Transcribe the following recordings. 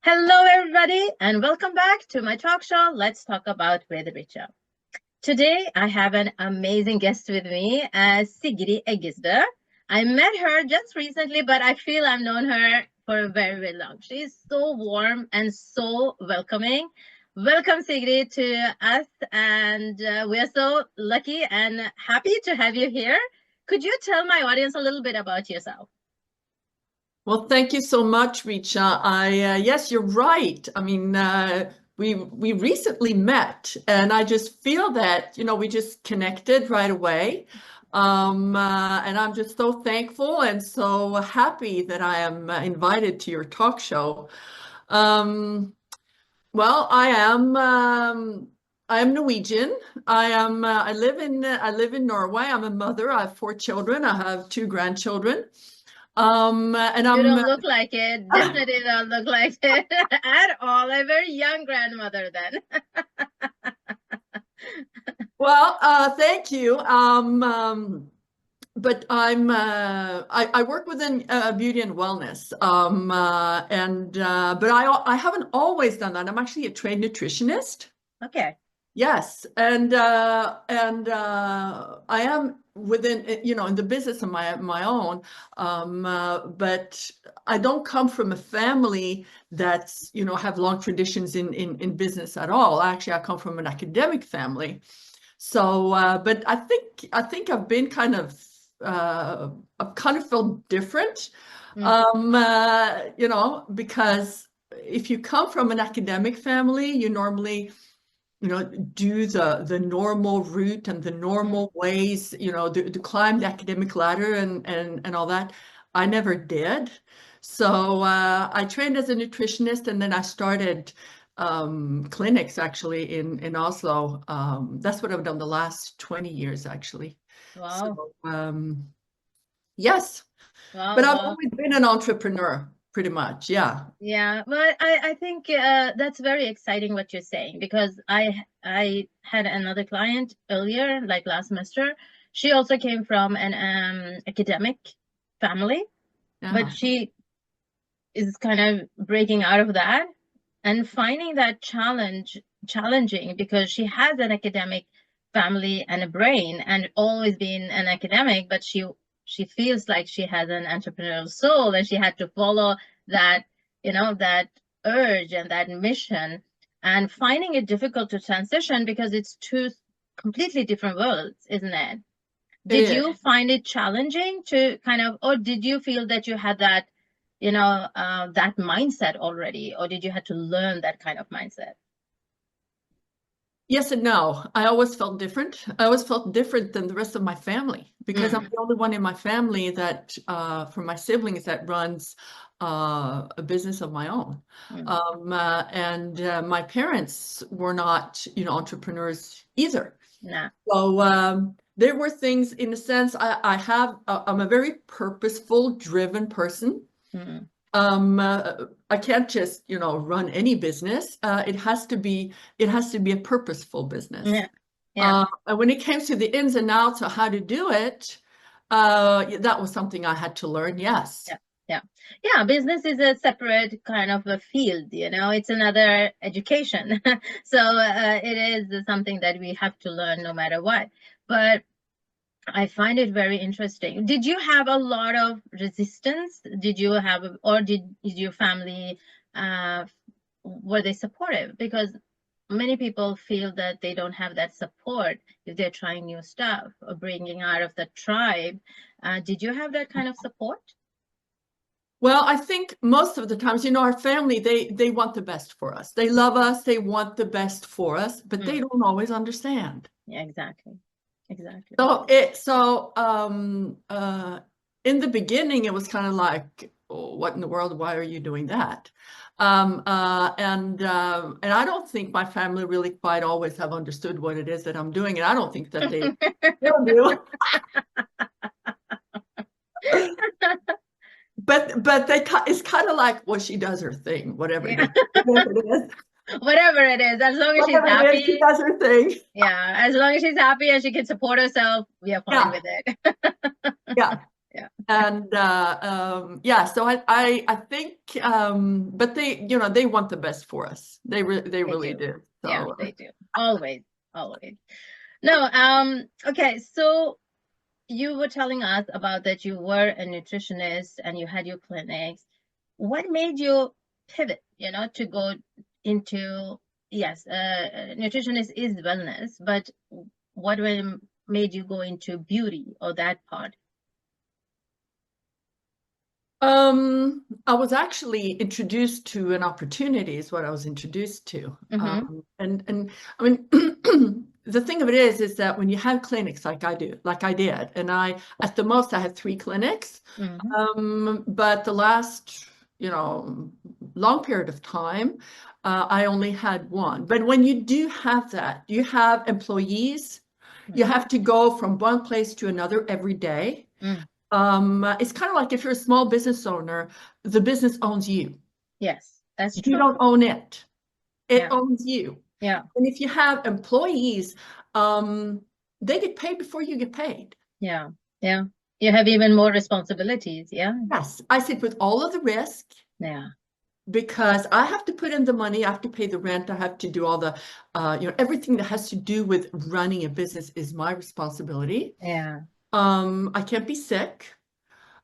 Hello, everybody, and welcome back to my talk show, Let's Talk About with Richa. Today, I have an amazing guest with me, Sigrid Eggesbø. I met her just recently, but I feel I've known her for a very, very long. She's so warm and so welcoming. Welcome, Sigrid, to us, and we are so lucky and happy to have you here. Could you tell my audience a little bit about yourself? Well, thank you so much, Richa. Yes, you're right. I mean, we recently met, and I just feel that, we just connected right away. And I'm just so thankful and so happy that I am invited to your talk show. Well, I am Norwegian. I live in Norway. I'm a mother. I have 4 children. I have 2 grandchildren. And You don't look like it. Definitely don't look like it at all. A very young grandmother then. Well, thank you. But I work within beauty and wellness. But I haven't always done that. I'm actually a trained nutritionist. Okay. Yes, and I am within, in the business of my own, but I don't come from a family that's, have long traditions in business at all. Actually, I come from an academic family. So, but I think I've been I've kind of felt different, because if you come from an academic family, you normally do the normal route and the normal ways, to climb the academic ladder and all that. I never did. So I trained as a nutritionist, and then I started clinics actually in Oslo. That's what I've done the last 20 years actually. Wow. So yes, Wow, but I've wow. always been an entrepreneur. Pretty much, yeah. Yeah, but I think that's very exciting what you're saying, because I had another client earlier, like last semester. She also came from an academic family, but she is kind of breaking out of that and finding that challenging, because she has an academic family and a brain and always been an academic, but she feels like she has an entrepreneurial soul, and she had to follow that, that urge and that mission, and finding it difficult to transition because it's two completely different worlds, isn't it? Did you find it challenging to or did you feel that you had that, that mindset already, or did you have to learn that kind of mindset? Yes and no. I always felt different. I always felt different than the rest of my family, because I'm the only one in my family that, from my siblings, that runs a business of my own. And my parents were not, entrepreneurs either. Nah. So there were things, in a sense, I'm a very purposeful, driven person. I can't just, run any business. It has to be a purposeful business. Yeah. And when it came to the ins and outs of how to do it, that was something I had to learn. Yes. Yeah. Business is a separate kind of a field, it's another education. So it is something that we have to learn no matter what. But I find it very interesting. Did you have a lot of resistance? Did you have, or did your family, were they supportive? Because many people feel that they don't have that support if they're trying new stuff or bringing out of the tribe. Did you have that kind of support? Well, I think most of the times, our family, they want the best for us. They love us. They want the best for us, but they don't always understand. Yeah, exactly. Exactly. So in the beginning, it was kind of like, oh, what in the world? Why are you doing that? And I don't think my family really quite always have understood what it is that I'm doing, and I don't think that they do. But it's kind of like, well, she does her thing, whatever it is. Whatever it is, as long as she's happy. She does her thing. Yeah, as long as she's happy and she can support herself, we are fine with it. Yeah. And yeah, so I think, but they, you know, they want the best for us. They really do. So. Yeah, they do. Always, always. No, okay, so you were telling us about that you were a nutritionist and you had your clinics. What made you pivot, to go into, yes, nutritionist is wellness, but what made you go into beauty or that part? I was actually introduced to an opportunity is what I was introduced to. And I mean, the thing of it is that when you have clinics like I did, and at the most I had 3 clinics, but the last, long period of time, I only had 1. But when you do have that, you have employees, you have to go from one place to another every day. It's kind of like if you're a small business owner, the business owns you. Yes, that's true. You don't own it. It owns you. Yeah. And if you have employees, they get paid before you get paid. Yeah. Yeah. You have even more responsibilities. Yeah. Yes. I sit with all of the risk. Yeah. Because I have to put in the money, I have to pay the rent, I have to do all the, everything that has to do with running a business is my responsibility. Yeah. I can't be sick.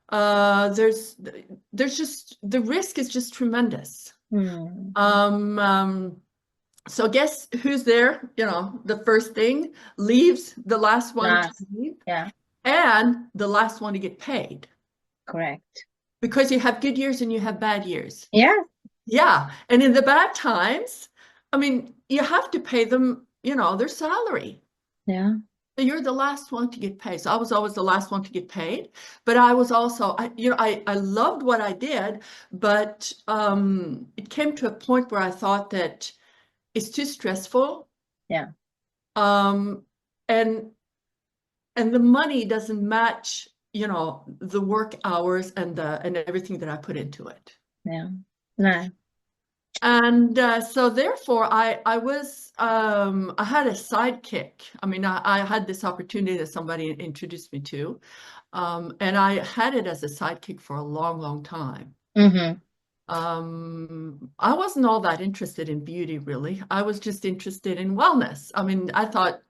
There's just, the risk is just tremendous. So guess who's there? The first thing leaves, the last one to leave, and the last one to get paid. Correct. Because you have good years and you have bad years. Yeah. Yeah. And in the bad times, I mean, you have to pay them, their salary. Yeah. So you're the last one to get paid. So I was always the last one to get paid, but I was also, I loved what I did, but it came to a point where I thought that it's too stressful. Yeah. And the money doesn't match, the work hours and everything that I put into it. Yeah. No. And so therefore I had a sidekick. I mean, I had this opportunity that somebody introduced me to, and I had it as a sidekick for a long, long time. I wasn't all that interested in beauty, really. I was just interested in wellness. I mean, I thought,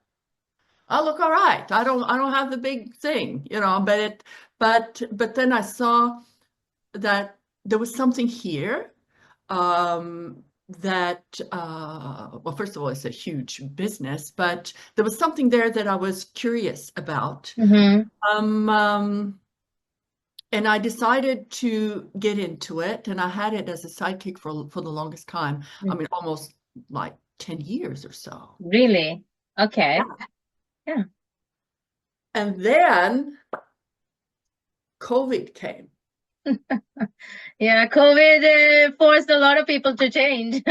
I look all right. I don't have the big thing, but then I saw that there was something here. That well, first of all, it's a huge business, but there was something there that I was curious about. And I decided to get into it, and I had it as a sidekick for the longest time. I mean, almost like 10 years or so. Really? Okay. Yeah. And then COVID came. Yeah, COVID forced a lot of people to change.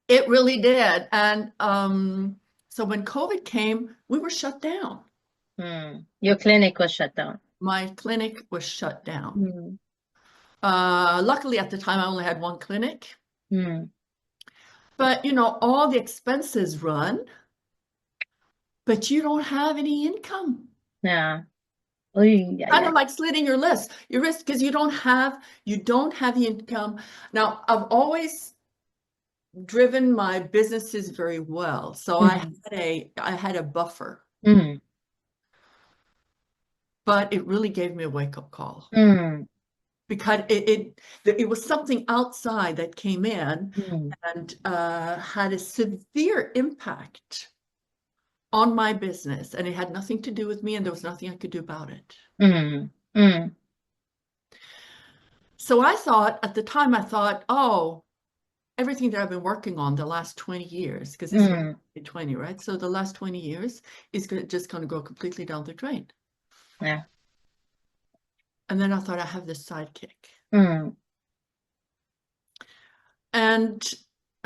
It really did. And so when COVID came, we were shut down. Your clinic was shut down. My clinic was shut down. Luckily, at the time, I only had 1 clinic. But, all the expenses run, but you don't have any income. Yeah. Kind of like slitting your wrist because you don't have the income. Now, I've always driven my businesses very well, so I had a buffer. But it really gave me a wake-up call. Because it was something outside that came in and had a severe impact on my business, and it had nothing to do with me, and there was nothing I could do about it. So at the time, I thought, oh, everything that I've been working on the last 20 years, because this is 20, right? So the last 20 years is just going to go completely down the drain. Yeah. And then I thought, I have this sidekick.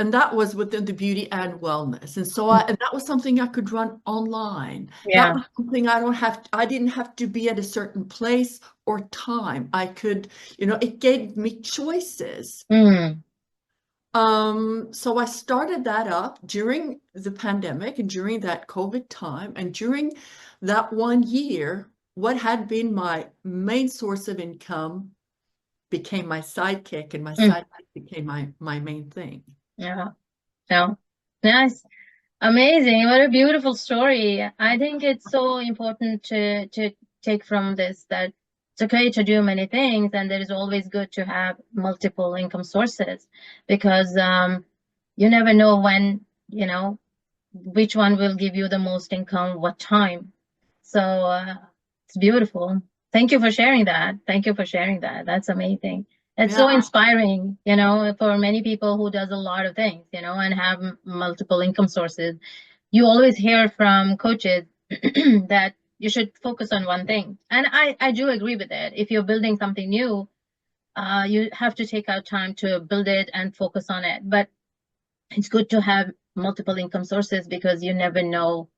And that was within the beauty and wellness. And so and that was something I could run online. Yeah. That was something I didn't have to be at a certain place or time. I could, it gave me choices So I started that up during the pandemic and during that COVID time. And during that 1 year, what had been my main source of income became my sidekick, and my sidekick became my main thing. Yeah. Yeah. Nice. Amazing. What a beautiful story. I think it's so important to take from this that it's okay to do many things, and it is always good to have multiple income sources because you never know when, which one will give you the most income, what time. So it's beautiful. Thank you for sharing that. Thank you for sharing that. That's amazing. It's so Yeah. inspiring, for many people who does a lot of things, and have multiple income sources. You always hear from coaches that you should focus on one thing. And I do agree with it. If you're building something new, you have to take out time to build it and focus on it. But it's good to have multiple income sources because you never know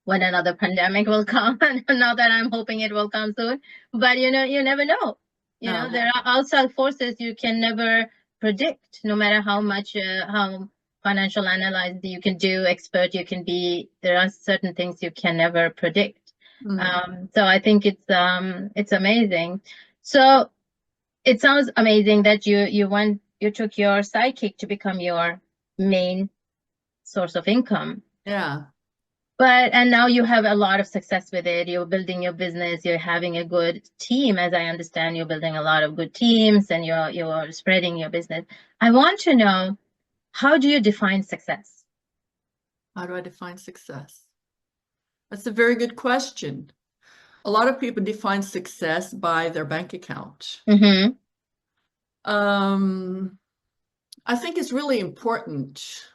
when another pandemic will come. Not that I'm hoping it will come soon, but you never know. No. There are outside forces you can never predict, no matter how much how financial analyst you can do, expert you can be. There are certain things you can never predict. So I think it's amazing. So it sounds amazing that you took your sidekick to become your main source of income. Yeah. And now you have a lot of success with it. You're building your business. You're having a good team. As I understand, you're building a lot of good teams and you're spreading your business. I want to know, how do you define success? How do I define success? That's a very good question. A lot of people define success by their bank account. Mm-hmm. I think it's really important.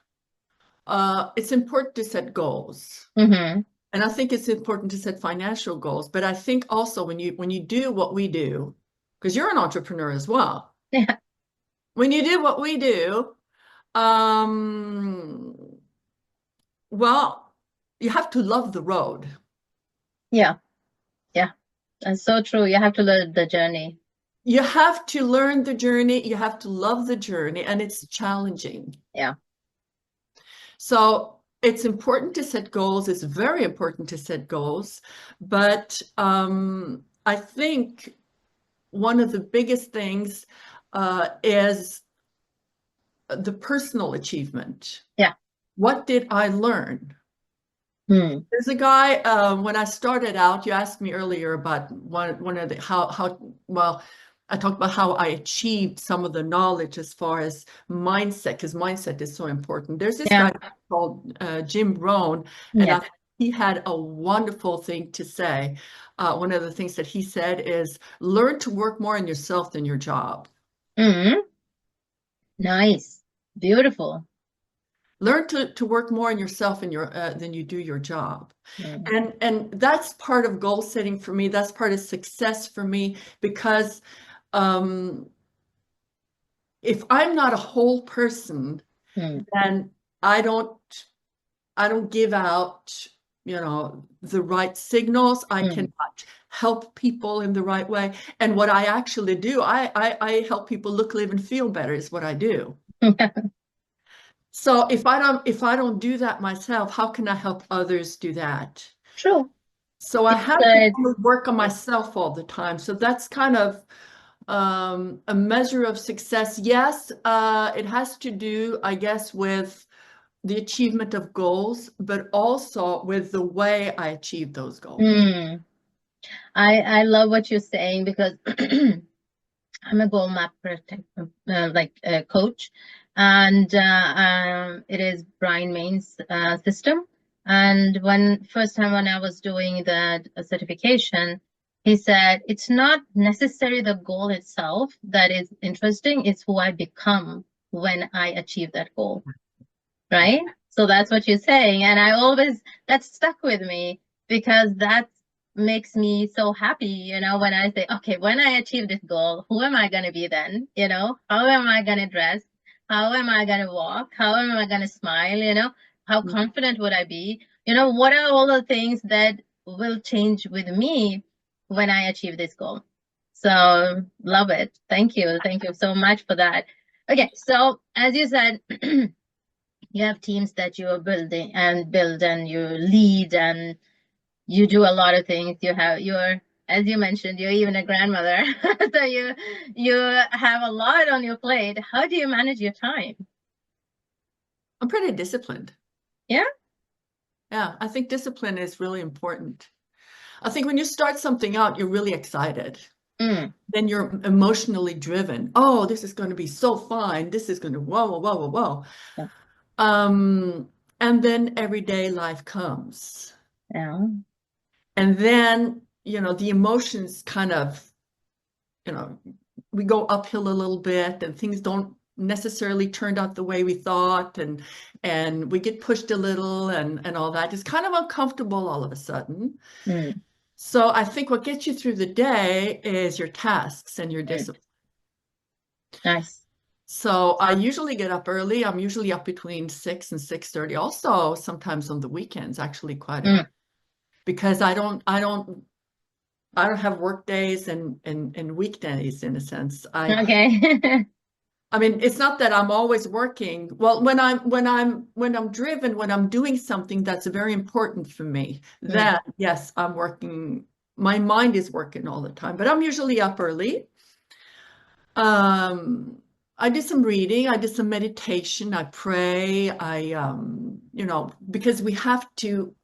It's important to set goals. Mm-hmm. And I think it's important to set financial goals. But I think also when you do what we do, because you're an entrepreneur as well. Yeah. When you do what we do, well, you have to love the road. Yeah. Yeah. That's so true. You have to learn the journey. You have to learn the journey. You have to love the journey, and it's challenging. Yeah. So it's important to set goals. It's very important to set goals. But I think one of the biggest things is the personal achievement. Yeah. What did I learn? There's a guy, when I started out, you asked me earlier about one of the, well, I talked about how I achieved some of the knowledge as far as mindset, because mindset is so important. There's this guy called Jim Rohn, and he had a wonderful thing to say. One of the things that he said is, learn to work more on yourself than your job. Nice. Beautiful. Learn to work more on yourself and than you do your job. And that's part of goal setting for me. That's part of success for me, because if I'm not a whole person, then I don't give out, the right signals. I cannot help people in the right way. And what I actually do, I help people look, live, and feel better is what I do. So if I don't do that myself, how can I help others do that? True. So I have to work on myself all the time. So that's kind of a measure of success. Yes, it has to do, I guess, with the achievement of goals, but also with the way I achieve those goals. I love what you're saying, because I'm a goal mapper, coach, and it is Brian Main's system. And first time when I was doing the certification, he said it's not necessarily the goal itself that is interesting; it's who I become when I achieve that goal, right? So that's what you're saying, and that stuck with me, because that makes me so happy, when I say, okay, when I achieve this goal, who am I going to be then? How am I going to dress? How am I going to walk? How am I going to smile? How confident would I be? What are all the things that will change with me when I achieve this goal? So love it. Thank you. Thank you so much for that. Okay, so as you said, you have teams that you are building and build and you lead and you do a lot of things. You have your, as you mentioned, you're even a grandmother. So you have a lot on your plate. How do you manage your time? I'm pretty disciplined. Yeah. Yeah, I think discipline is really important. I think when you start something out, you're really excited. Mm. Then you're emotionally driven. Oh, this is going to be so fun. This is going to whoa, whoa, whoa, whoa. Yeah. And then everyday life comes. Yeah. And then, the emotions kind of, we go uphill a little bit and things don't necessarily turn out the way we thought and we get pushed a little and all that. It's kind of uncomfortable all of a sudden. Mm. So I think what gets you through the day is your tasks and your Mm. discipline. Nice. So I usually get up early. I'm usually up between 6 and 6:30. Also, sometimes on the weekends, actually quite early, because I don't have work days and weekdays in a sense. Okay. I mean, it's not that I'm always working. Well, when I'm driven, when I'm doing something that's very important for me, then yes, I'm working. My mind is working all the time, but I'm usually up early. I did some reading, I did some meditation, I pray, because we have to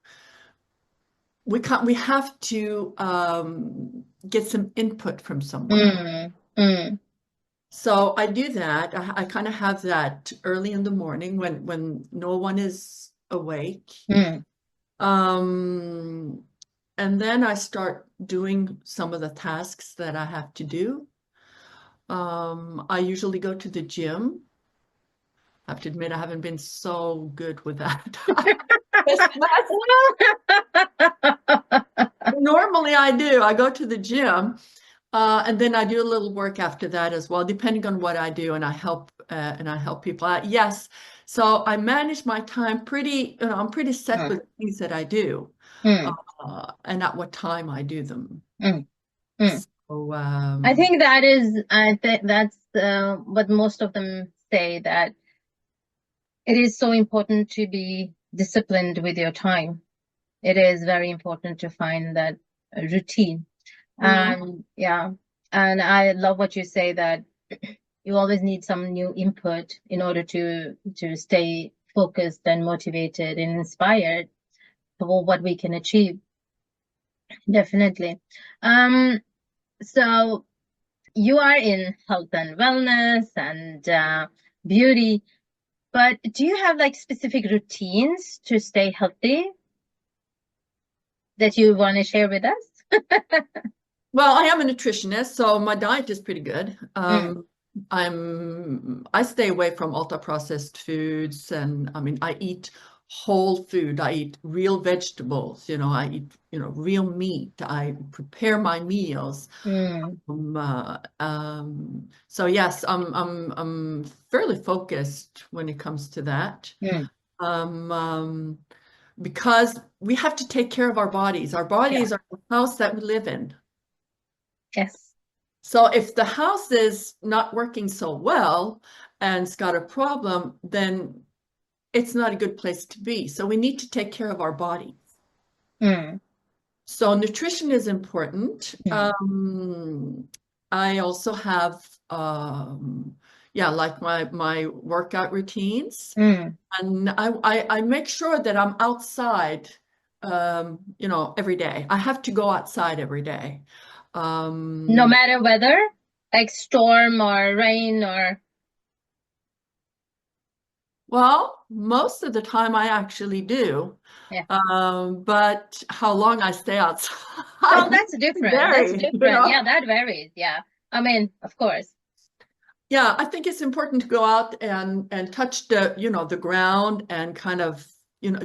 get some input from somewhere. So I do that. I kind of have that early in the morning when no one is awake. And then I start doing some of the tasks that I have to do. I usually go to the gym. I have to admit, I haven't been so good with that. Normally I do. I go to the gym, and then I do a little work after that as well, depending on what I do, and I help people out. Yes. So I manage my time pretty, I'm pretty set with things that I do, and at what time I do them. So, I think that's what most of them say, that it is so important to be disciplined with your time. It is very important to find that routine. And yeah, and I love what you say, that you always need some new input in order to stay focused and motivated and inspired for what we can achieve. Definitely. So you are in health and wellness and beauty, but do you have like specific routines to stay healthy that you want to share with us? Well, I am a nutritionist, so my diet is pretty good. I stay away from ultra processed foods, and I mean I eat whole food. I eat real vegetables, I eat, real meat. I prepare my meals. So yes, I'm fairly focused when it comes to that. Because we have to take care of our bodies. Our bodies are the house that we live in. Yes. So if the house is not working so well and it's got a problem, then it's not a good place to be. So we need to take care of our bodies. So nutrition is important. I also have, like my workout routines. And I make sure that I'm outside, every day. I have to go outside every day. No matter weather, like storm or rain or. Well, most of the time I actually do. Yeah. But how long I stay outside. Well, that's different. Varies, that's different. Yeah, that varies. Yeah. I mean, of course. Yeah, I think it's important to go out and touch the ground and kind of,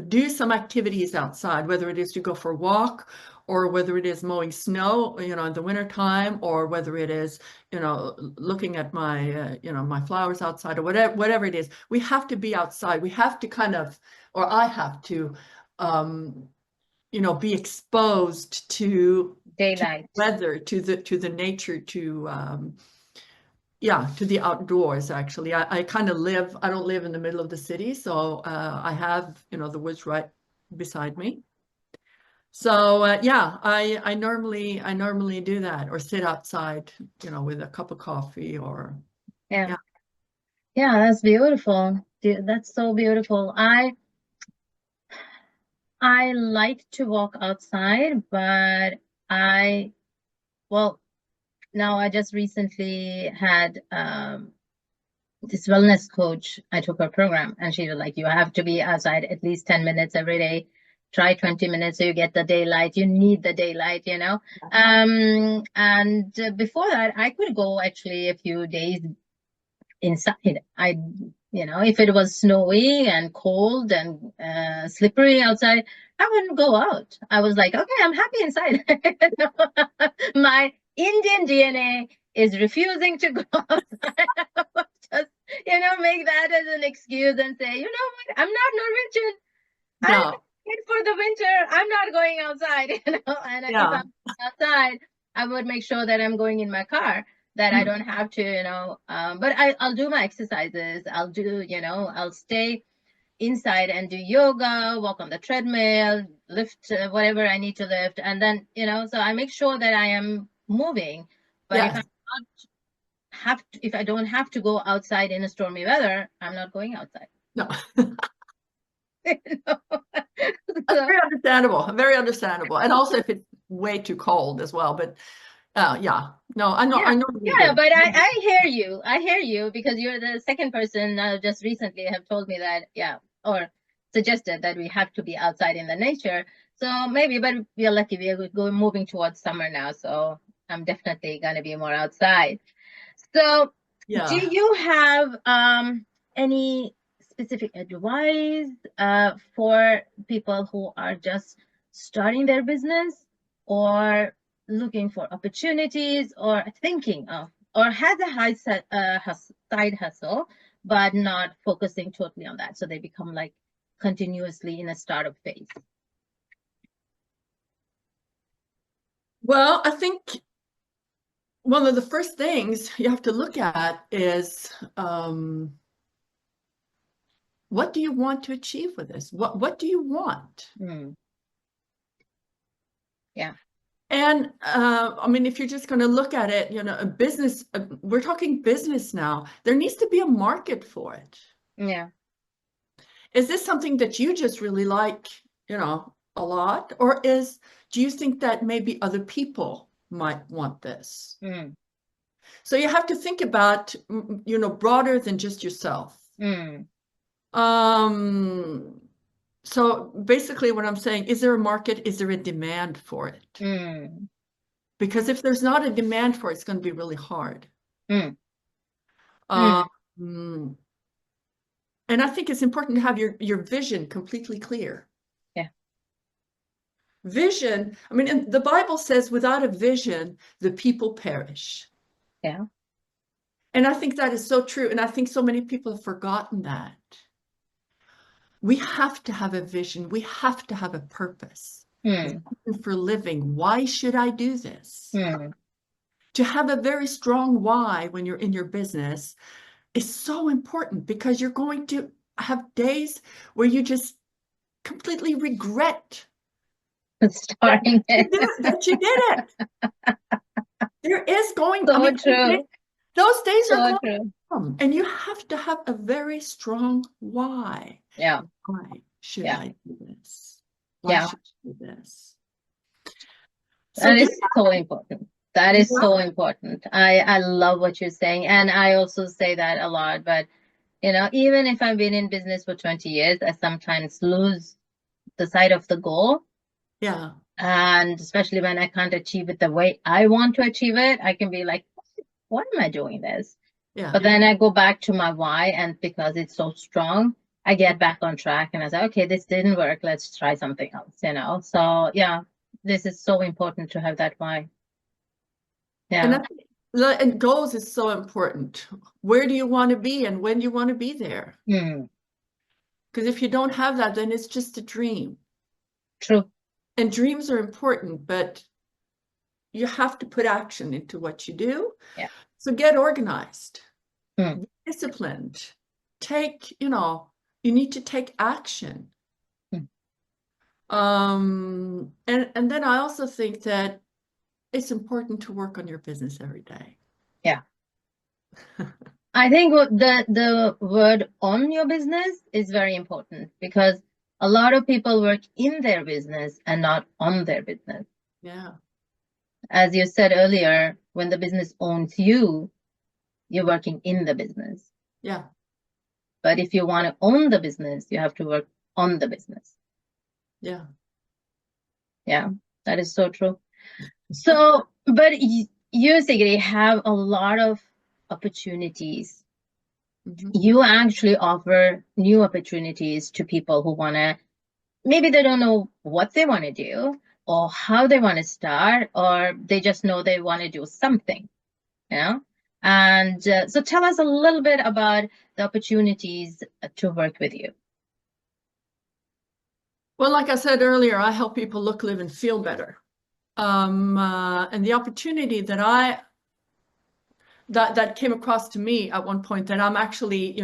do some activities outside, whether it is to go for a walk or whether it is mowing snow, in the wintertime, or whether it is, looking at my, my flowers outside, or whatever it is. We have to be outside. We have to kind of, or I have to, be exposed to daylight, weather, to the nature, to the outdoors, actually. I kind of I don't live in the middle of the city, so I have, the woods right beside me. So I normally do that, or sit outside, with a cup of coffee, or Yeah, that's beautiful. That's so beautiful. I like to walk outside, but now I just recently had this wellness coach. I took her program, and she was like, you have to be outside at least 10 minutes every day. Try 20 minutes so you get the daylight. You need the daylight, And before that, I could go actually a few days inside. If it was snowy and cold and slippery outside, I wouldn't go out. I was like, okay, I'm happy inside. My Indian DNA is refusing to go outside. Just, make that as an excuse and say, you know what, I'm not Norwegian. I'm for the winter. I'm not going outside, And if I'm outside, I would make sure that I'm going in my car, that I don't have to, but I'll do my exercises. I'll stay inside and do yoga, walk on the treadmill, lift whatever I need to lift. And then, so I make sure that I am moving. But if I don't have to go outside in a stormy weather, I'm not going outside. No. That's very understandable. And also if it's way too cold as well. But no, I know. But I hear you because you're the second person just recently have told me that, or suggested that we have to be outside in the nature. So maybe, but we are lucky. We are moving towards summer now, so I'm definitely going to be more outside. So do you have any specific advice for people who are just starting their business, or looking for opportunities, or thinking of, or has a side hustle but not focusing totally on that, so they become like continuously in a startup phase? Well, I think one of the first things you have to look at is what do you want to achieve with this? What do you want? Yeah. And if you're just going to look at it, a business, we're talking business now, there needs to be a market for it. Yeah. Is this something that you just really like, a lot? Or do you think that maybe other people might want this? So you have to think about, broader than just yourself. So basically what I'm saying, is there a market? Is there a demand for it? Because if there's not a demand for it, it's going to be really hard. And I think it's important to have your vision completely clear. Yeah. Vision, and the Bible says without a vision, the people perish. Yeah. And I think that is so true. And I think so many people have forgotten that. We have to have a vision. We have to have a purpose. For living. Why should I do this? To have a very strong why when you're in your business is so important, because you're going to have days where you just completely regret starting that you did it. There is going so true. Those days are going to come, and you have to have a very strong why. Yeah. Why should I do this? Why should I do this? That is so important. That is so important. I love what you're saying. And I also say that a lot. But, even if I've been in business for 20 years, I sometimes lose the sight of the goal. Yeah. And especially when I can't achieve it the way I want to achieve it, I can be like, why am I doing this? Yeah. But then I go back to my why, and because it's so strong, I get back on track and I say, okay, this didn't work. Let's try something else, So this is so important to have that why. Yeah. And goals is so important. Where do you want to be and when do you want to be there? Because if you don't have that, then it's just a dream. True. And dreams are important, but you have to put action into what you do. Yeah. So get organized, Mm. disciplined, take, you need to take action. Mm. And then I also think that it's important to work on your business every day. Yeah. I think the word on your business is very important, because a lot of people work in their business and not on their business. Yeah. As you said earlier, when the business owns you, you're working in the business. Yeah. But if you want to own the business, you have to work on the business. Yeah. Yeah, that is so true. So, but you, Sigrid, have a lot of opportunities. You actually offer new opportunities to people who want to, maybe they don't know what they want to do or how they want to start, or they just know they want to do something, you know? And so tell us a little bit about the opportunities to work with you. Well, like I said earlier, I help people look, live, and feel better. And the opportunity that that came across to me at one point that I'm actually,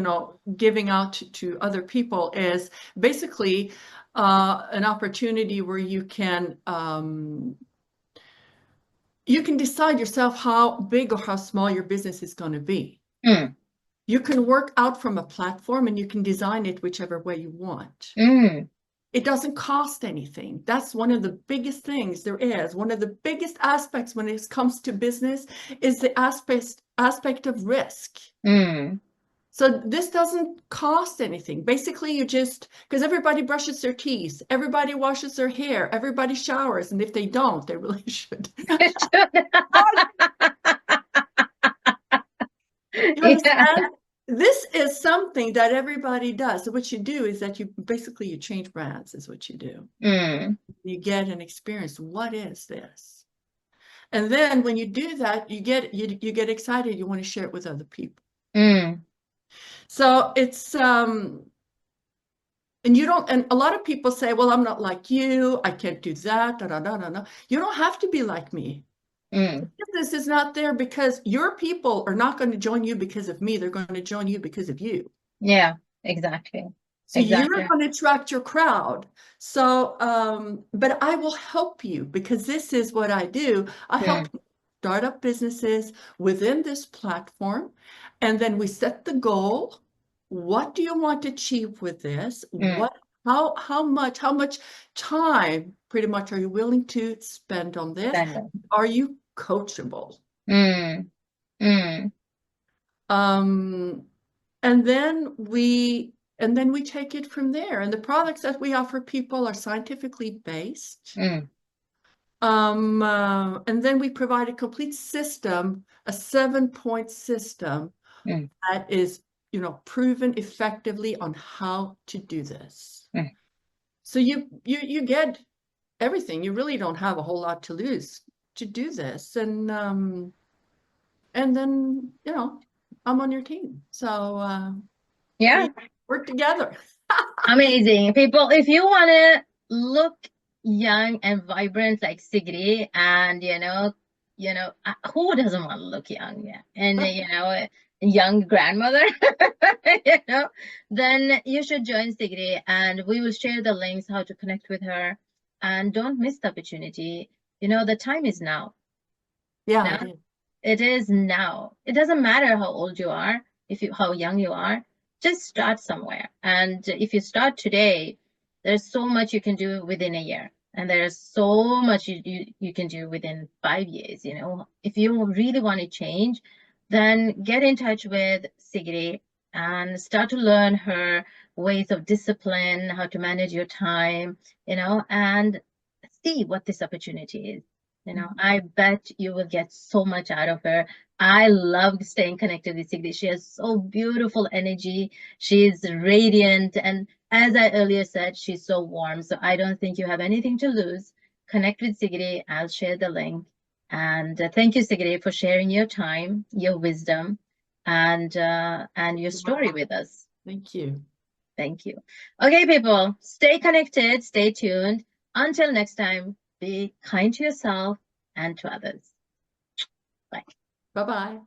giving out to other people is basically an opportunity where you can decide yourself how big or how small your business is going to be. Mm. You can work out from a platform and you can design it whichever way you want. Mm. It doesn't cost anything. That's one of the biggest things there is. One of the biggest aspects when it comes to business is the aspect of risk. Mm. So this doesn't cost anything. Basically, you just, because everybody brushes their teeth, everybody washes their hair, everybody showers, and if they don't, they really should. You understand? Yeah. This is something that everybody does. So what you do is that you change brands is what you do. Mm. You get an experience. What is this? And then when you do that, you get excited. You want to share it with other people. Mm. So it's and a lot of people say, well, I'm not like you. I can't do that. Da, da, da, da, da. You don't have to be like me. Mm. Business is not there because your people are not going to join you because of me. They're going to join you because of you. Yeah, exactly. So Exactly. you're going to attract your crowd. So, but I will help you because this is what I do. I help start up businesses within this platform. And then we set the goal. What do you want to achieve with this? How much time pretty much are you willing to spend on this? Are you coachable? Mm. Mm. And then we take it from there. And the products that we offer people are scientifically based. Mm. And then we provide a complete system, a 7-point system that is, proven effectively on how to do this. So you get everything. You really don't have a whole lot to lose to do this. And then, I'm on your team. So Yeah. we work together. Amazing. People, if you want to look young and vibrant like Sigrid, and who doesn't want to look young? Yeah. And a young grandmother, then you should join Sigrid, and we will share the links how to connect with her. And don't miss the opportunity. The time is now. Yeah. Now. It is now. It doesn't matter how old you are, how young you are, just start somewhere. And if you start today, there's so much you can do within a year. And there's so much you can do within 5 years. If you really want to change, then get in touch with Sigrid and start to learn her ways of discipline, how to manage your time, and see what this opportunity is. I bet you will get so much out of her. I love staying connected with Sigrid. She has so beautiful energy. She's radiant. And as I earlier said, she's so warm. So I don't think you have anything to lose. Connect with Sigrid. I'll share the link. And thank you, Sigrid, for sharing your time, your wisdom, and your story with us. Thank you. Thank you. Okay, people, stay connected, stay tuned. Until next time, be kind to yourself and to others. Bye. Bye-bye.